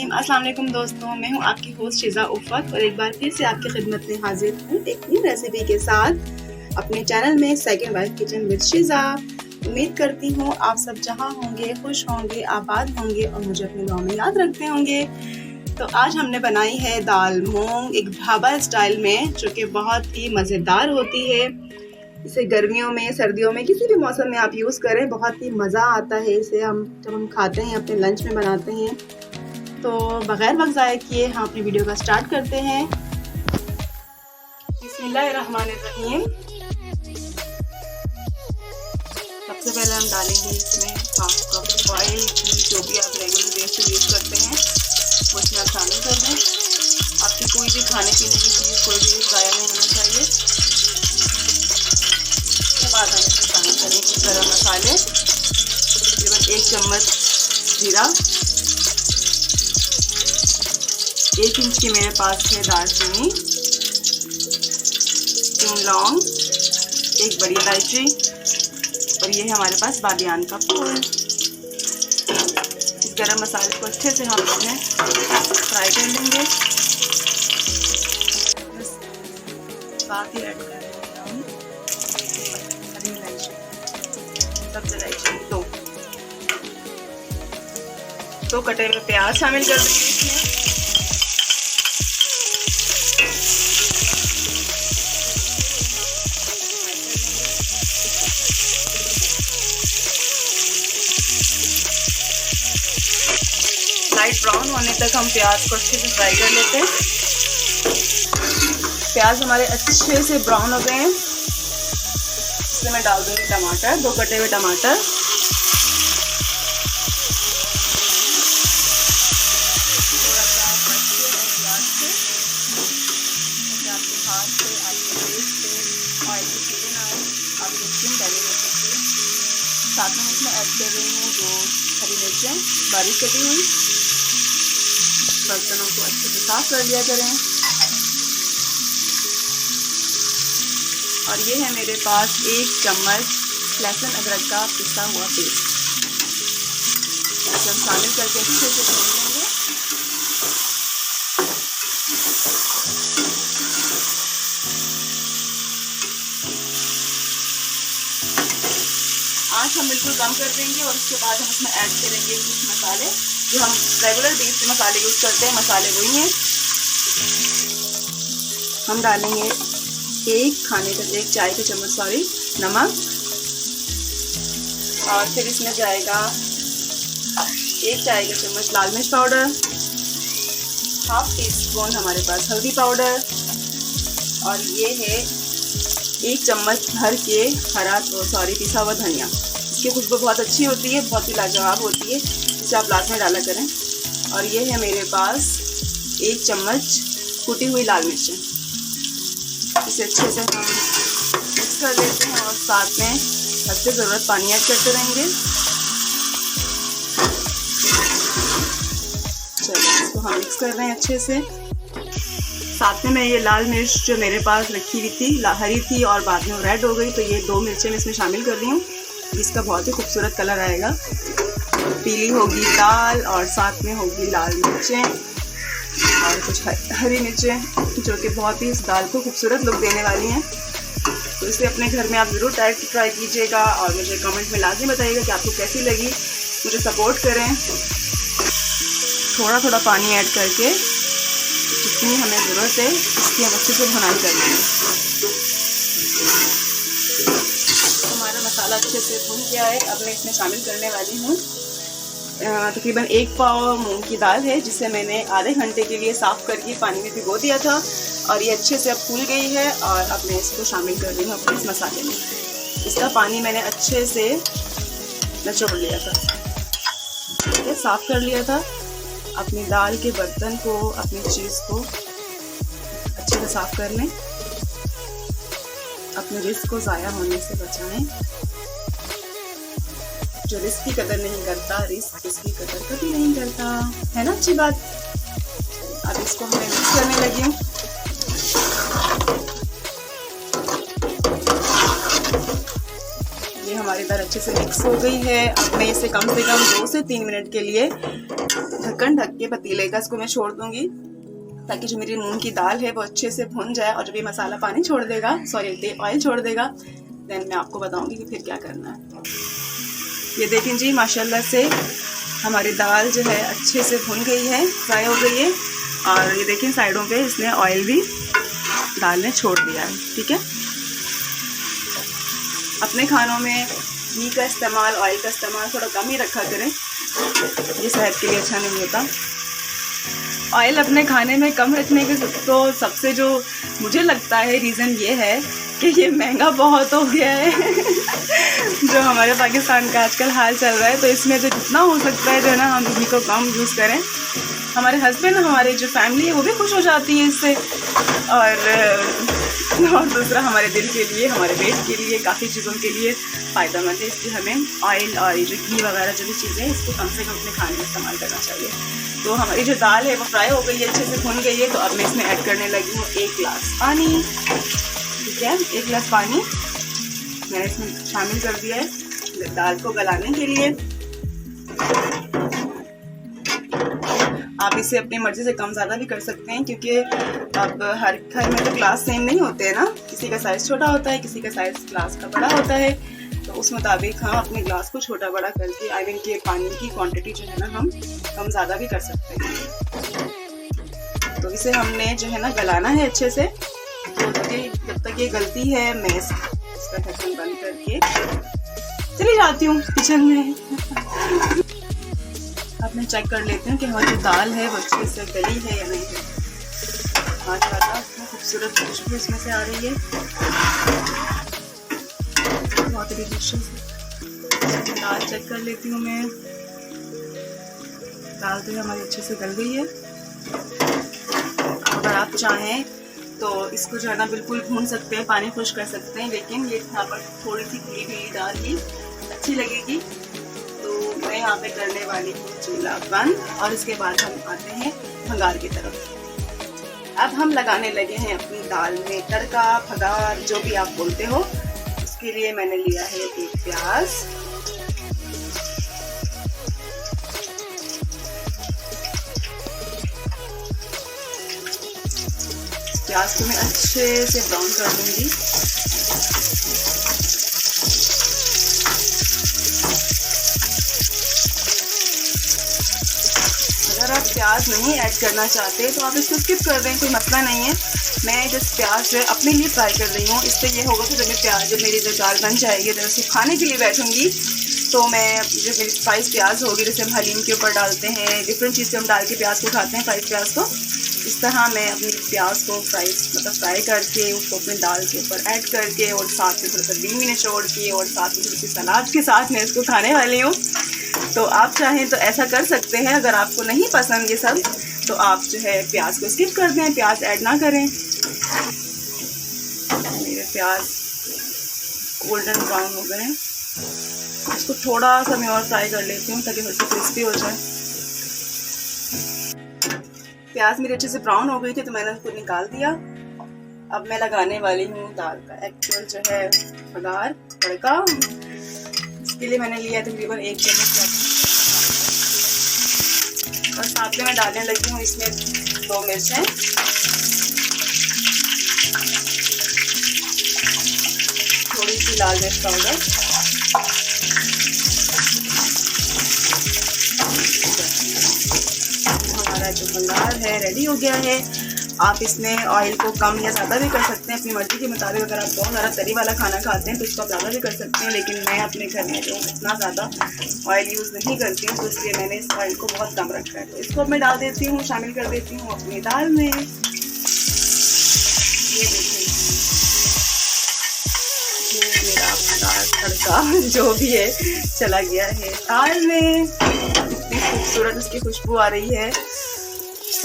रहीम। अस्सलाम वालेकुम दोस्तों, मैं हूं आपकी होस्ट शिज़ा उफ़त और एक बार फिर से आपकी खिदमत में हाजिर हूं एक न्यू रेसिपी के साथ अपने चैनल में सेकंड वाइफ किचन विद शिज़ा। उम्मीद करती हूं आप सब जहां होंगे खुश होंगे, आबाद होंगे और मुझे अपने दुआ में याद रखते होंगे। तो आज हमने बनाई है दाल मूंग एक ढाबा स्टाइल में, जो कि बहुत ही मज़ेदार होती है। इसे गर्मियों में, सर्दियों में, किसी भी मौसम में आप यूज़ करें, बहुत ही मज़ा आता है इसे जब हम खाते हैं, अपने लंच में बनाते हैं। तो बग़ैर वक्त ज़ाया किए हम अपनी वीडियो का स्टार्ट करते हैं। बिस्मिल्लाहिर्रहमानिर्रहीम। सबसे पहले हम डालेंगे इसमें हाफ कप ऑयल, घी, जो भी आप रेगुलर बेस पे यूज़ करते हैं वो इसमें आप शामिल कर दें। आपकी कोई भी खाने पीने की चीज़ कोई भी ज़ाया नहीं होना चाहिए। उसके बाद हम इसमें शामिल करेंगे गरम मसाले, तकरीबन 1 चम्मच जीरा, 1 इंच की मेरे पास है दालचीनी, 3 लौंग, 1 बड़ी इलायची और ये है हमारे पास बादियान का फूल। इस गरम मसाले को अच्छे से हम इसमें फ्राई कर लेंगे। साथ ही ऐड कर देंगे हम हरी इलायची, सब्ज़ इलायची, 2 कटे हुए प्याज शामिल कर देंगे इसमें। लाइट ब्राउन होने तक हम प्याज को अच्छे से फ्राई कर लेते हैं। प्याज हमारे अच्छे से ब्राउन हो गए हैं। इसमें मैं डाल दूँगी टमाटर, 2 कटे हुए टमाटर, थोड़ा सा आपके हाथ से, आपके फेस पे ऑयल की चीज़ें ना आए, आपकी स्किन डैमेज हो सकती है। साथ में इसमें ऐड कर रही हूँ 2 हरी मिर्चें बारीक कटी हुई। बर्तनों को अच्छे से साफ कर लिया करें। और ये है मेरे पास 1 चम्मच लहसुन अदरक का पिसा हुआ पेस्ट, इसे हम शामिल करके अच्छे से भून लेंगे। आँच हम बिल्कुल कम कर देंगे और उसके बाद हम इसमें ऐड करेंगे कुछ मसाले जो हम रेगुलर बेस पे मसाले यूज़ करते हैं। मसाले वही हैं। हम डालेंगे 1 चाय का चम्मच नमक, और फिर इसमें जाएगा 1 चाय का चम्मच लाल मिर्च पाउडर, ½ टीस्पून हमारे पास हल्दी पाउडर, और ये है 1 चम्मच भर के पिसा हुआ धनिया। इसकी खुशबू बहुत अच्छी होती है, बहुत ही लाजवाब होती है, इसे आप लास्ट में डाला करें। और ये है मेरे पास 1 चम्मच कुटी हुई लाल मिर्चें। इसे अच्छे से हम मिक्स कर लेते हैं और साथ में हद से ज़रूरत पानी ऐड करते रहेंगे। चलिए इसको हम मिक्स कर रहे हैं अच्छे से। साथ में मैं ये लाल मिर्च जो मेरे पास रखी हुई थी, हरी थी और बाद में रेड हो गई, तो ये 2 मिर्चें मैं इसमें शामिल कर रही हूँ। इसका बहुत ही खूबसूरत कलर आएगा। पीली होगी दाल और साथ में होगी लाल मिर्चें और कुछ हरी मिर्चें, जो कि बहुत ही इस दाल को खूबसूरत लुक देने वाली हैं। तो इसे अपने घर में आप ज़रूर ट्राई कीजिएगा और मुझे कमेंट में लाजमी बताइएगा कि आपको कैसी लगी। मुझे सपोर्ट करें। थोड़ा थोड़ा पानी ऐड करके जितनी हमें ज़रूरत है इसकी हम अच्छे से भुनाई कर लेंगे। हमारा मसाला अच्छे से भुन गया है। अब मैं इसमें शामिल करने वाली हूँ तकरीबन 1 पाव मूंग की दाल है, जिसे मैंने आधे घंटे के लिए साफ़ करके पानी में भिगो दिया था, और ये अच्छे से अब फूल गई है। और अब मैं इसको शामिल कर रही हूँ अपने इस मसाले में। इसका पानी मैंने अच्छे से निचोड़ लिया था, ठीक है, साफ़ कर लिया था। अपनी दाल के बर्तन को, अपनी चीज़ को अच्छे से साफ़ कर लें। अपने रिस्क को ज़ाया होने से बचाएं। जो रिस्क की कदर नहीं करता, रिस्क इसकी कदर कभी नहीं करता, है ना अच्छी बात। अब इसको मैं मिक्स करने लगी हूँ। ये हमारी दाल अच्छे से मिक्स हो गई है। अब मैं इसे कम से कम 2 से 3 मिनट के लिए ढक्कन ढक के पतीले का इसको मैं छोड़ दूंगी, ताकि जो मेरी मूंग की दाल है वो अच्छे से भुन जाए। और जब ये मसाला पानी छोड़ देगा, सॉरी ऑयल छोड़ देगा, देन मैं आपको बताऊंगी कि फिर क्या करना है। ये देखें जी, माशाल्लाह से हमारी दाल जो है अच्छे से भुन गई है, फ्राई हो गई है। और ये देखें साइडों पे इसने ऑयल भी दाल ने छोड़ दिया है। ठीक है, अपने खानों में घी का इस्तेमाल, ऑयल का इस्तेमाल थोड़ा कम ही रखा करें, ये सेहत के लिए अच्छा नहीं होता। ऑयल अपने खाने में कम रखने के तो सबसे जो मुझे लगता है रीज़न ये है कि ये महंगा बहुत हो गया है जो हमारे पाकिस्तान का आजकल हाल चल रहा है। तो इसमें जो जितना हो सकता है जो है ना, हम घी को कम यूज़ करें। हमारे हस्बैंड, हमारी जो फैमिली है वो भी खुश हो जाती है इससे, और दूसरा हमारे दिल के लिए, हमारे पेट के लिए, काफ़ी चीज़ों के लिए फ़ायदेमंद है। इसलिए हमें ऑयल और ये जो घी वगैरह जो भी चीज़ें हैं इसको कम से कम अपने खाने में इस्तेमाल करना चाहिए। तो हमारी जो दाल है वो फ्राई हो गई है, अच्छे से भुन गई है। तो अब मैं इसमें ऐड करने लगी हूँ 1 गिलास पानी। ठीक है, 1 गिलास पानी मैंने इसमें शामिल कर दिया है दाल को गलाने के लिए। आप इसे अपनी मर्जी से कम ज़्यादा भी कर सकते हैं, क्योंकि अब हर घर में तो ग्लास सेम नहीं होते हैं ना, किसी का साइज़ छोटा होता है, किसी का साइज़ ग्लास का बड़ा होता है। तो उस मुताबिक हम अपने ग्लास को छोटा बड़ा करके, आई मीन के पानी की क्वांटिटी जो है ना, हम कम ज़्यादा भी कर सकते हैं। तो इसे हमने जो है ना गलाना है अच्छे से। तो जब तक ये गलती है, मैं इसका ढक्कन बंद करके चली जाती हूँ किचन में। अब मैं चेक कर लेती हूँ कि हमारी जो दाल है वो अच्छे से गली है या नहीं है। माशाल्लाह खूबसूरत खुशबू इसमें से आ रही है, बहुत डिलीशियस। दाल चेक कर लेती हूँ मैं। दाल तो हमारी अच्छे से गल गई है। अगर आप चाहें तो इसको जो है ना बिल्कुल भून सकते हैं, पानी खुश कर सकते हैं, लेकिन ये यहाँ पर थोड़ी सी खुली हुई दाल ही अच्छी लगेगी। तो मैं यहाँ पे करने वाली हूँ चूल्हा बंद, और इसके बाद हम आते हैं भंगार की तरफ। अब हम लगाने लगे हैं अपनी दाल में तड़का, भगार, जो भी आप बोलते हो। उसके लिए मैंने लिया है 1 प्याज, प्याज को मैं अच्छे से ब्राउन कर दूंगी। अगर आप प्याज नहीं ऐड करना चाहते तो आप इसको स्किप कर दें, कोई मसला नहीं है। मैं जो प्याज जो है अपने लिए फ्राई कर रही हूँ। इससे ये होगा कि जब मेरी जो दाल बन जाएगी, जब उसको खाने के लिए बैठूंगी, तो मैं जो मेरी फ्राइज प्याज होगी, जैसे हम हलीम के ऊपर डालते हैं, डिफरेंट चीज़ से हम डाल के प्याज को खाते हैं, फ्राइज प्याज को, इस तरह मैं अपनी प्याज को फ्राई करके उसको अपनी दाल के ऊपर ऐड करके, और साथ में थोड़ा सा बीन भी निचोड़ के, और साथ में थोड़ी सी सलाद के साथ मैं इसको खाने वाली हूँ। तो आप चाहें तो ऐसा कर सकते हैं। अगर आपको नहीं पसंद ये सब, तो आप जो है प्याज को स्किप कर दें, प्याज ऐड ना करें। मेरे प्याज गोल्डन ब्राउन हो गए हैं, इसको थोड़ा सा मैं और फ्राई कर लेती हूँ ताकि थोड़ी सी क्रिस्पी हो जाए। प्याज मेरे अच्छे से ब्राउन हो गई थी, तो मैंने उसको निकाल दिया। अब मैं लगाने वाली हूँ दाल का एक्चुअल जो है भगार, तड़का। इसके लिए मैंने लिया तकरीबन 1 चम्मच, और साथ में मैं डालने लगी हूँ इसमें 2 मिर्चें, थोड़ी सी लाल मिर्च पाउडर, हमारा जो भंगार है रेडी हो गया है। आप इसमें ऑयल को कम या ज़्यादा भी कर सकते हैं अपनी मर्ज़ी के मुताबिक। अगर आप बहुत ज़्यादा तरी वाला खाना खाते हैं तो इसको आप ज़्यादा भी कर सकते हैं, लेकिन मैं अपने घर में जो इतना ज़्यादा ऑयल यूज़ नहीं करती हूँ, तो इसलिए मैंने इस ऑयल को बहुत कम रखा है। तो इसको मैं डाल देती हूँ, शामिल कर देती हूँ अपनी दाल में। ये देखिए, ये मेरा दाल तड़का जो भी है चला गया है दाल में। इतनी खूबसूरत उसकी खुशबू आ रही है,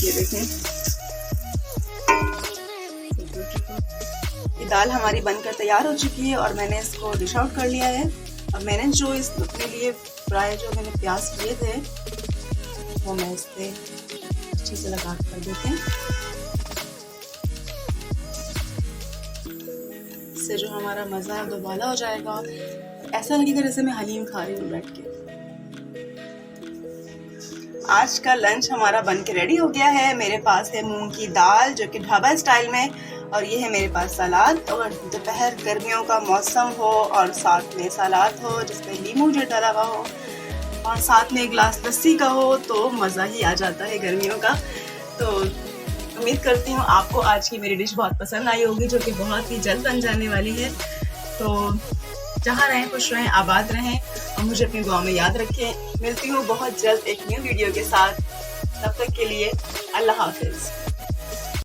ये देखें। ये दाल हमारी बनकर तैयार हो चुकी है, और मैंने इसको डिश आउट कर लिया है। अब मैंने जो इस अपने लिए फ्राई जो मैंने प्याज किए थे, वो मैं इस पर अच्छे से लगा कर देते हैं। इससे जो हमारा मज़ा है दोबारा हो जाएगा। ऐसा लगेगा जैसे मैं हलीम खा रही हूँ बैठ के। आज का लंच हमारा बन के रेडी हो गया है। मेरे पास है मूंग की दाल जो कि ढाबा स्टाइल में, और ये है मेरे पास सलाद। और दोपहर गर्मियों का मौसम हो और साथ में सलाद हो जिसमें नींबू जो डला हुआ हो और साथ में एक गिलास लस्सी का हो तो मज़ा ही आ जाता है गर्मियों का। तो उम्मीद करती हूँ आपको आज की मेरी डिश बहुत पसंद आई होगी, जो कि बहुत ही जल्द बन जाने वाली है। तो जहाँ रहें खुश रहें, आबाद रहें और मुझे अपनी दुआ में याद रखें। मिलती हूँ बहुत जल्द एक न्यू वीडियो के साथ। तब तक के लिए अल्लाह हाफिज़।